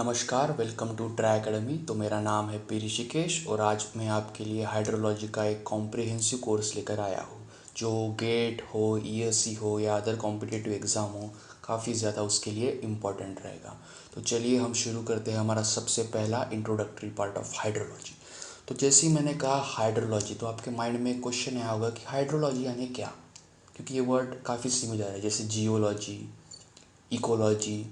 नमस्कार, welcome to try academy. तो मेरा नाम है पी ऋषिकेश और आज मैं आपके लिए हाइड्रोलॉजी का एक कॉम्प्रिहेंसिव कोर्स लेकर आया हूँ जो गेट हो, ईएससी हो या अदर कॉम्पिटिटिव एग्ज़ाम हो, काफ़ी ज़्यादा उसके लिए इम्पॉर्टेंट रहेगा। तो चलिए हम शुरू करते हैं हमारा सबसे पहला इंट्रोडक्टरी पार्ट ऑफ हाइड्रोलॉजी। तो जैसे ही मैंने कहा हाइड्रोलॉजी, तो आपके माइंड में एक क्वेश्चन आया होगा कि हाइड्रोलॉजी यानी क्या, क्योंकि ये वर्ड काफ़ी सिमिलर है, जैसे जियोलॉजी, इकोलॉजी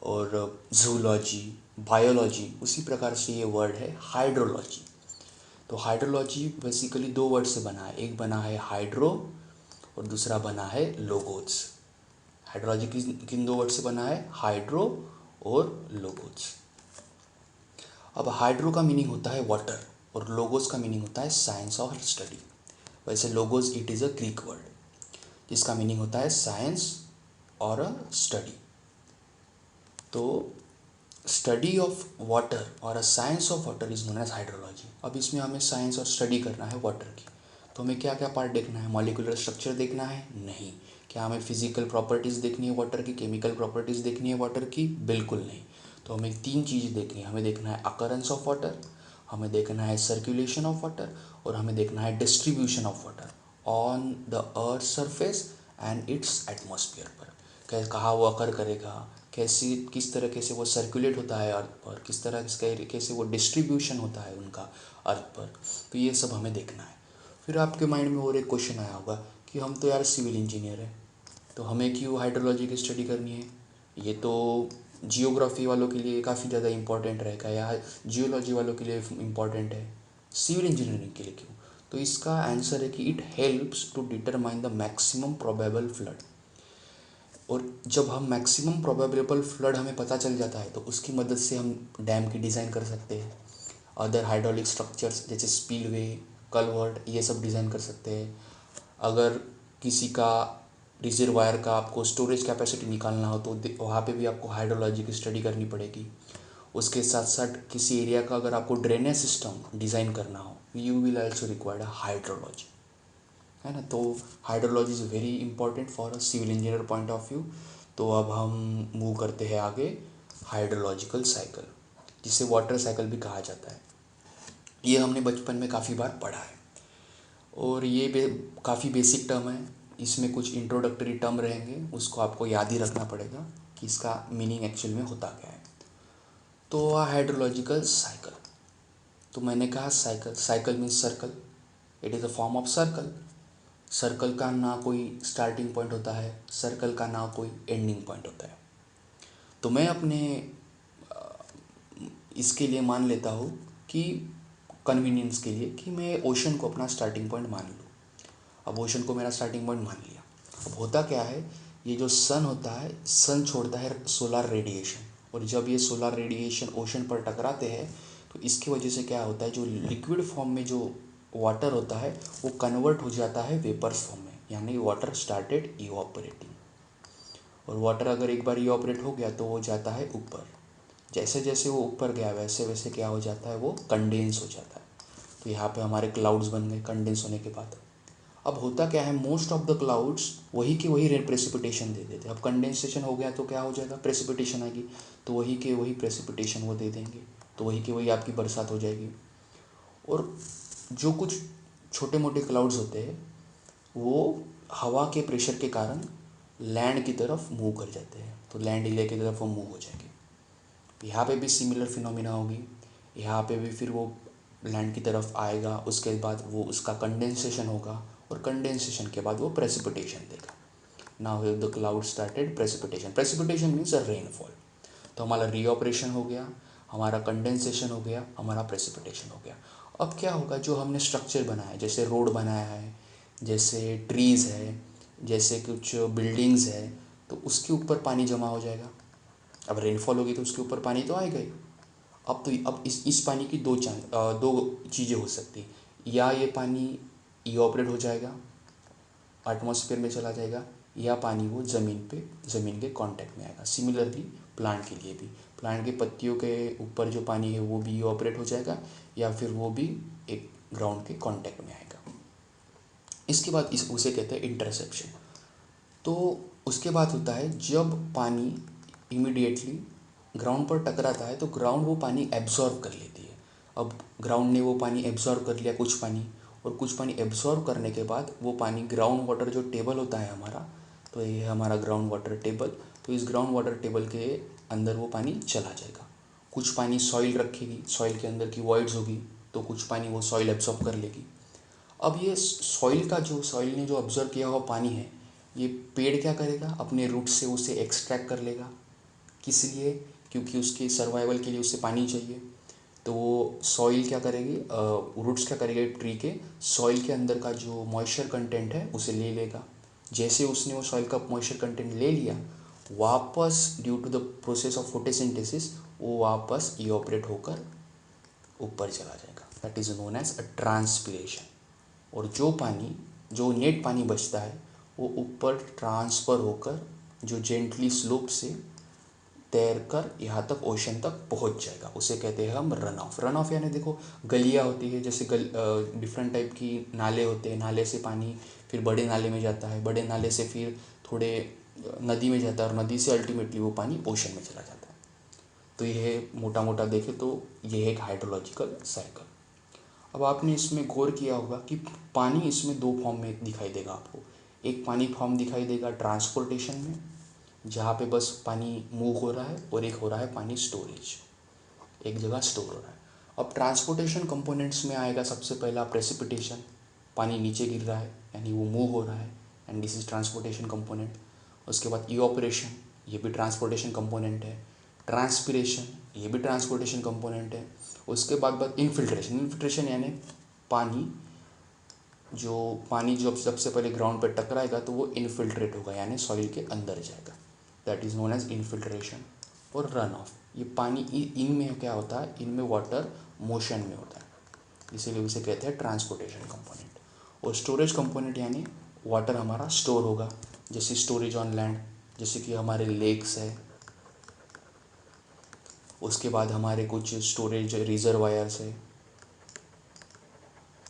और जूलॉजी, बायोलॉजी, उसी प्रकार से ये वर्ड है हाइड्रोलॉजी। तो हाइड्रोलॉजी बेसिकली दो वर्ड से बना है, एक बना है हाइड्रो और दूसरा बना है लोगोस। हाइड्रोलॉजी किन दो वर्ड से बना है, हाइड्रो और लोगोस। अब हाइड्रो का मीनिंग होता है वाटर और लोगोस का मीनिंग होता है साइंस और स्टडी। वैसे logos it is a Greek word जिसका मीनिंग होता है साइंस और अ स्टडी। तो स्टडी ऑफ वाटर और a science of water is known as hydrology. अब इसमें हमें साइंस और स्टडी करना है वाटर की, तो हमें क्या क्या पार्ट देखना है, मॉलिक्यूलर स्ट्रक्चर देखना है? नहीं। क्या हमें फिजिकल प्रॉपर्टीज़ देखनी है वाटर की, केमिकल प्रॉपर्टीज़ देखनी है वाटर की? बिल्कुल नहीं। तो हमें तीन चीज़ देखनी है, हमें देखना है अकरेंस ऑफ वाटर, हमें देखना है सर्कुलेशन ऑफ वाटर और हमें देखना है distribution of water on the earth surface and it's atmosphere पर। कहाँ वो अकर करेगा, कैसी किस तरीके से वो सर्कुलेट होता है अर्थ पर, किस तरह कैसे वो डिस्ट्रीब्यूशन होता है उनका अर्थ पर। तो ये सब हमें देखना है। फिर आपके माइंड में और एक क्वेश्चन आया होगा कि हम तो यार सिविल इंजीनियर हैं, तो हमें क्यों हाइड्रोलॉजी की स्टडी करनी है? ये तो जियोग्राफी वालों के लिए काफ़ी ज़्यादा इंपॉर्टेंट रहेगा या जियोलॉजी वालों के लिए इम्पॉर्टेंट है, सिविल इंजीनियरिंग के लिए क्यों? तो इसका आंसर है कि it helps to determine the maximum probable flood. और जब हम मैक्सिमम प्रोबेबल फ्लड हमें पता चल जाता है तो उसकी मदद से हम डैम की डिज़ाइन कर सकते हैं, अदर हाइड्रोलिक स्ट्रक्चर्स जैसे स्पिलवे, कलवर्ट, ये सब डिज़ाइन कर सकते हैं। अगर किसी का रिजर्वायर का आपको स्टोरेज कैपेसिटी निकालना हो तो वहाँ पे भी आपको हाइड्रोलॉजी की स्टडी करनी पड़ेगी। उसके साथ साथ किसी एरिया का अगर आपको ड्रेनेज सिस्टम डिज़ाइन करना हो, you will also required hydrology, है ना। तो hydrology is very important for a civil engineer point of view. तो अब हम मूव करते हैं आगे, हाइड्रोलॉजिकल साइकिल, जिसे वाटर साइकिल भी कहा जाता है। ये हमने बचपन में काफ़ी बार पढ़ा है और ये काफ़ी बेसिक टर्म है। इसमें कुछ इंट्रोडक्टरी टर्म रहेंगे, उसको आपको याद ही रखना पड़ेगा कि इसका मीनिंग एक्चुअल में होता क्या है। तो हाइड्रोलॉजिकल साइकिल, तो मैंने कहा cycle, cycle means circle, it is a form of circle. Circle का ना कोई स्टार्टिंग पॉइंट होता है, सर्कल का ना कोई एंडिंग पॉइंट होता है। तो मैं अपने इसके लिए मान लेता हूँ कि कन्वीनियंस के लिए कि मैं ओशन को अपना स्टार्टिंग पॉइंट मान लूँ। अब ओशन को मेरा स्टार्टिंग पॉइंट मान लिया। अब होता क्या है, ये जो सन होता है, सन छोड़ता है सोलर रेडिएशन, और जब ये सोलर रेडिएशन ओशन पर टकराते हैं तो इसकी वजह से क्या होता है, जो लिक्विड फॉर्म में जो वाटर होता है वो कन्वर्ट हो जाता है वेपर्स फॉर्म में, यानी वाटर स्टार्टेड इवापोरेटिंग। और वाटर अगर एक बार इवापोरेट हो गया तो वो जाता है ऊपर। जैसे जैसे वो ऊपर गया वैसे वैसे क्या हो जाता है, वो कंडेंस हो जाता है। तो यहाँ पे हमारे क्लाउड्स बन गए कंडेंस होने के बाद। अब होता क्या है, मोस्ट ऑफ द क्लाउड्स वही के वही प्रेसिपिटेशन दे देते हैं। अब कंडेंसेशन हो गया तो क्या हो जाएगा, प्रेसिपिटेशन आएगी, तो वही के वही प्रेसिपिटेशन वो दे देंगे, तो वही के वही आपकी बरसात हो जाएगी। और जो कुछ छोटे मोटे क्लाउड्स होते हैं वो हवा के प्रेशर के कारण लैंड की तरफ मूव कर जाते हैं, तो लैंड एरिया की तरफ वो मूव हो जाएंगे। यहाँ पे भी सिमिलर फिनोमिना होगी, यहाँ पे भी फिर वो लैंड की तरफ आएगा, उसके बाद वो उसका कंडेंसेशन होगा और कंडेंसेशन के बाद वो प्रेसिपिटेशन देगा। Now the cloud started precipitation, precipitation means a rainfall. तो हमारा रीऑपरेशन हो गया, हमारा कंडेंसेशन हो गया, हमारा प्रेसिपिटेशन हो गया। अब क्या होगा, जो हमने स्ट्रक्चर बनाया, जैसे रोड बनाया है, जैसे ट्रीज़ है, जैसे कुछ बिल्डिंग्स है, तो उसके ऊपर पानी जमा हो जाएगा। अब रेनफॉल होगी तो उसके ऊपर पानी तो आएगा ही। अब इस पानी की दो चीज़ें हो सकती हैं, या ये पानी इवापोरेट हो जाएगा, एटमॉस्फेयर में चला जाएगा, या पानी वो ज़मीन के कांटेक्ट में आएगा। सिमिलरली प्लांट के लिए भी, प्लांट के पत्तियों के ऊपर जो पानी है वो भी इवापोरेट हो जाएगा या फिर वो भी एक ग्राउंड के कांटेक्ट में आएगा। इसके बाद उसे कहते हैं इंटरसेप्शन। तो उसके बाद होता है जब पानी इमीडिएटली ग्राउंड पर टकराता है तो ग्राउंड वो पानी एब्जॉर्ब कर लेती है। अब ग्राउंड ने वो पानी एब्जॉर्ब कर लिया कुछ पानी, और कुछ पानी एब्जॉर्ब करने के बाद वो पानी ग्राउंड वाटर जो टेबल होता है हमारा, तो ये है हमारा ग्राउंड वाटर टेबल। तो इस ग्राउंड वाटर टेबल के अंदर वो पानी चला जाएगा। कुछ पानी सॉइल रखेगी, सॉइल के अंदर की वॉइड्स होगी, तो कुछ पानी वो सॉइल एब्जॉर्ब कर लेगी। अब ये सॉइल ने जो ऑब्जर्व किया हुआ पानी है, ये पेड़ क्या करेगा, अपने रूट से उसे एक्सट्रैक्ट कर लेगा। किस लिए? क्योंकि उसके सर्वाइवल के लिए उसे पानी चाहिए। तो वो सॉइल क्या करेगी, रूट्स क्या करेंगे ट्री के, सॉइल के अंदर का जो मॉइस्चर कंटेंट है उसे ले लेगा। जैसे उसने वो सॉइल का मॉइस्चर कंटेंट ले लिया, वापस due to the process of photosynthesis वो वापस इवोपरेट होकर ऊपर चला जाएगा। That is known as a transpiration. और जो नेट पानी बचता है वो ऊपर ट्रांसफ़र होकर जो जेंटली स्लोप से तैर कर यहाँ तक ओशन तक पहुँच जाएगा, उसे कहते हैं हम रन ऑफ। रन ऑफ यानी देखो गलियाँ होती है, जैसे डिफरेंट टाइप की नाले होते हैं, नाले से पानी फिर बड़े नाले में जाता है, बड़े नाले से फिर थोड़े नदी में जाता है, और नदी से अल्टीमेटली वो पानी ओशन में चला जाता है। तो यह मोटा मोटा देखें तो यह है एक हाइड्रोलॉजिकल साइकिल। अब आपने इसमें गौर किया होगा कि पानी इसमें दो फॉर्म में दिखाई देगा आपको। एक पानी फॉर्म दिखाई देगा ट्रांसपोर्टेशन में, जहाँ पे बस पानी मूव हो रहा है, और एक हो रहा है पानी स्टोरेज, एक जगह स्टोर हो रहा है। अब ट्रांसपोर्टेशन कंपोनेंट्स में आएगा सबसे पहला प्रेसिपिटेशन, पानी नीचे गिर रहा है यानी वो मूव हो रहा है, and this is transportation component. उसके बाद इवापोरेशन, ये भी ट्रांसपोर्टेशन कंपोनेंट है। ट्रांसपिरेशन, ये भी ट्रांसपोर्टेशन कंपोनेंट है। उसके बाद इन्फिल्ट्रेशन। इन्फिल्ट्रेशन यानी पानी जो सबसे पहले ग्राउंड पर टकराएगा तो वो इन्फिल्ट्रेट होगा यानी सॉइल के अंदर जाएगा, that is known as infiltration. और रन ऑफ, ये पानी इनमें क्या होता है, इनमें वाटर मोशन में होता है, इसीलिए उसे कहते हैं ट्रांसपोर्टेशन कंपोनेंट। और स्टोरेज कंपोनेंट यानी वाटर हमारा स्टोर होगा, जैसे स्टोरेज ऑन लैंड, जैसे कि हमारे लेक्स है। उसके बाद हमारे कुछ स्टोरेज रिजर्वायर्स है,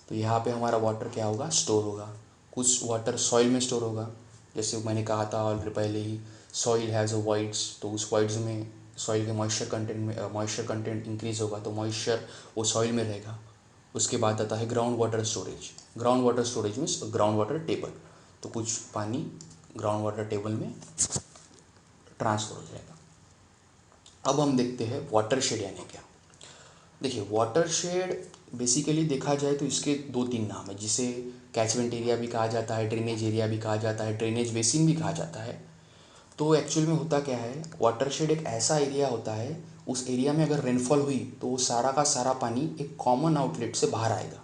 तो यहाँ पे हमारा वाटर क्या होगा, स्टोर होगा। कुछ वाटर सॉइल में स्टोर होगा, जैसे मैंने कहा था ऑलरेडी पहले ही, सॉइल हैज़ अ वॉइड्स, तो उस वॉइड्स में सॉइल के मॉइस्चर कंटेंट इंक्रीज़ होगा, तो मॉइस्चर वो सॉइल में रहेगा। उसके बाद आता है ground water storage. Ground water storage means ground water table, तो कुछ पानी ग्राउंड वाटर टेबल में ट्रांसफर हो जाएगा। अब हम देखते हैं वाटर शेड यानी क्या। देखिए वाटर शेड बेसिकली देखा जाए तो इसके दो तीन नाम है, जिसे कैचमेंट एरिया भी कहा जाता है, ड्रेनेज एरिया भी कहा जाता है, ड्रेनेज बेसिन भी कहा जाता है। तो एक्चुअल में होता क्या है, वाटर शेड एक ऐसा एरिया होता है, उस एरिया में अगर रेनफॉल हुई तो वो सारा का सारा पानी एक कॉमन आउटलेट से बाहर आएगा।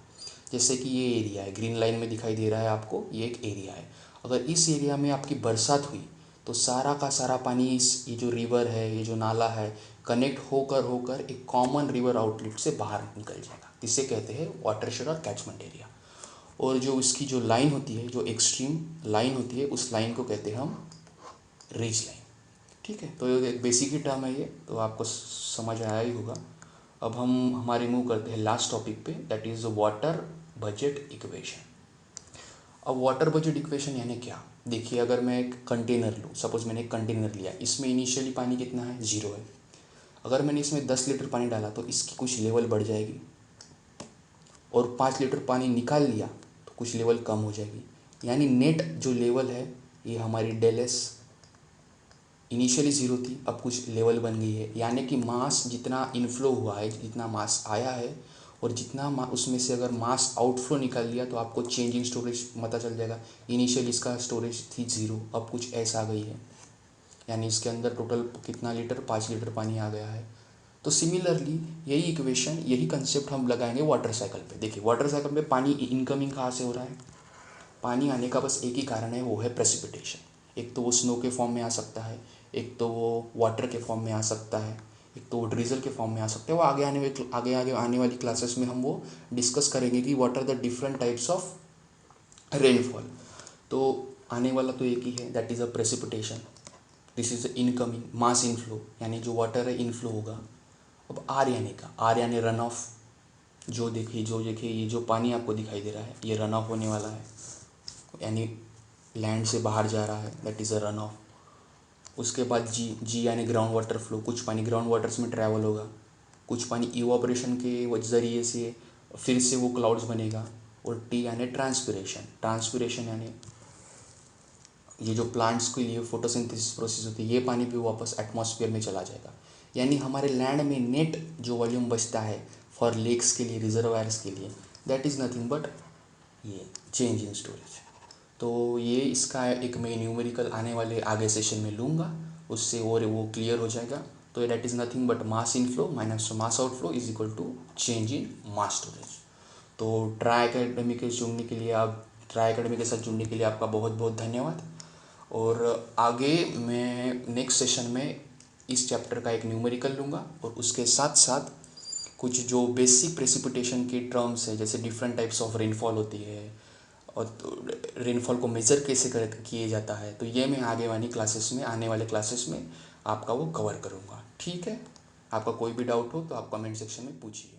जैसे कि ये एरिया है, ग्रीन लाइन में दिखाई दे रहा है आपको, ये एक एरिया है। अगर इस एरिया में आपकी बरसात हुई तो सारा का सारा पानी ये जो रिवर है, ये जो नाला है, कनेक्ट होकर होकर एक कॉमन रिवर आउटलेट से बाहर निकल जाएगा। इसे कहते हैं वाटरशेड और कैचमेंट एरिया। और जो इसकी जो लाइन होती है, जो एक्सट्रीम लाइन होती है, उस लाइन को कहते हैं हम रिज लाइन। ठीक है, तो ये एक बेसिक ही टर्म है ये, तो आपको समझ आया ही होगा। अब हम हमारे मूव करते हैं लास्ट टॉपिक पे, that is water budget equation. अब वाटर बजट इक्वेशन यानी क्या, देखिए अगर मैं एक कंटेनर लूँ, सपोज़ मैंने एक कंटेनर लिया, इसमें इनिशियली पानी कितना है, 0 है। अगर मैंने इसमें 10 लीटर पानी डाला तो इसकी कुछ लेवल बढ़ जाएगी, और 5 लीटर पानी निकाल लिया तो कुछ लेवल कम हो जाएगी। यानी नेट जो लेवल है, ये हमारी डेल एस इनिशियली 0 थी, अब कुछ लेवल बन गई है। यानी कि मास जितना इनफ्लो हुआ है, जितना मास आया है, और जितना उसमें से अगर मास आउटफ्लो निकाल लिया तो आपको चेंज इन स्टोरेज पता चल जाएगा। इनिशियली इसका स्टोरेज थी 0, अब कुछ ऐसा आ गई है, यानी इसके अंदर टोटल कितना लीटर, 5 लीटर पानी आ गया है। तो सिमिलरली यही इक्वेशन, यही कंसेप्ट हम लगाएंगे वाटर साइकिल पे। देखिए वाटर साइकिल में पानी इनकमिंग कहाँ से हो रहा है, पानी आने का बस एक ही कारण है, वो है प्रेसिपिटेशन। एक तो वो स्नो के फॉर्म में आ सकता है, एक तो वो वाटर के फॉर्म में आ सकता है, एक तो वो ड्रिजल के फॉर्म में आ सकता है। वो आगे आने वाली क्लासेस में हम वो डिस्कस करेंगे कि what are the different types of rainfall. तो आने वाला तो एक ही है, that is a precipitation. This is incoming mass inflow, यानी जो वाटर है इनफ्लो होगा। अब आर यानी का, आर यानी रन ऑफ। जो देखिए ये जो पानी आपको दिखाई दे रहा है, ये रन ऑफ होने वाला है, यानी लैंड से बाहर जा रहा है, that is a run of. उसके बाद जी यानी ग्राउंड वाटर फ्लो, कुछ पानी ग्राउंड वाटर्स में ट्रैवल होगा, कुछ पानी इवापोरेशन के ज़रिए से फिर से वो क्लाउड्स बनेगा। और टी यानी ट्रांसपिरेशन, ट्रांसपिरेशन यानी ये जो प्लांट्स के लिए फोटोसिंथेसिस प्रोसेस होती है, ये पानी भी वापस एटमॉस्फेयर में चला जाएगा। यानी हमारे लैंड में नेट जो वॉल्यूम बचता है फॉर लेक्स के लिए, रिजर्वायर्स के लिए, दैट इज़ नथिंग बट ये चेंज इन स्टोरेज। तो ये इसका एक मैं न्यूमेरिकल आने वाले आगे सेशन में लूँगा, उससे और वो क्लियर हो जाएगा। तो that is nothing but mass inflow minus mass outflow is equal to change in mass storage. तो ट्राई एकेडमी के साथ जुड़ने के लिए आपका बहुत बहुत धन्यवाद। और आगे मैं नेक्स्ट सेशन में इस चैप्टर का एक न्यूमेरिकल लूँगा और उसके साथ साथ कुछ जो बेसिक प्रेसिपिटेशन की टर्म्स है, जैसे डिफरेंट टाइप्स ऑफ रेनफॉल होती है और रेनफॉल को मेज़र कैसे किए जाता है, तो ये मैं आने वाले क्लासेस में आपका वो कवर करूँगा। ठीक है, आपका कोई भी डाउट हो तो आप कमेंट सेक्शन में पूछिए।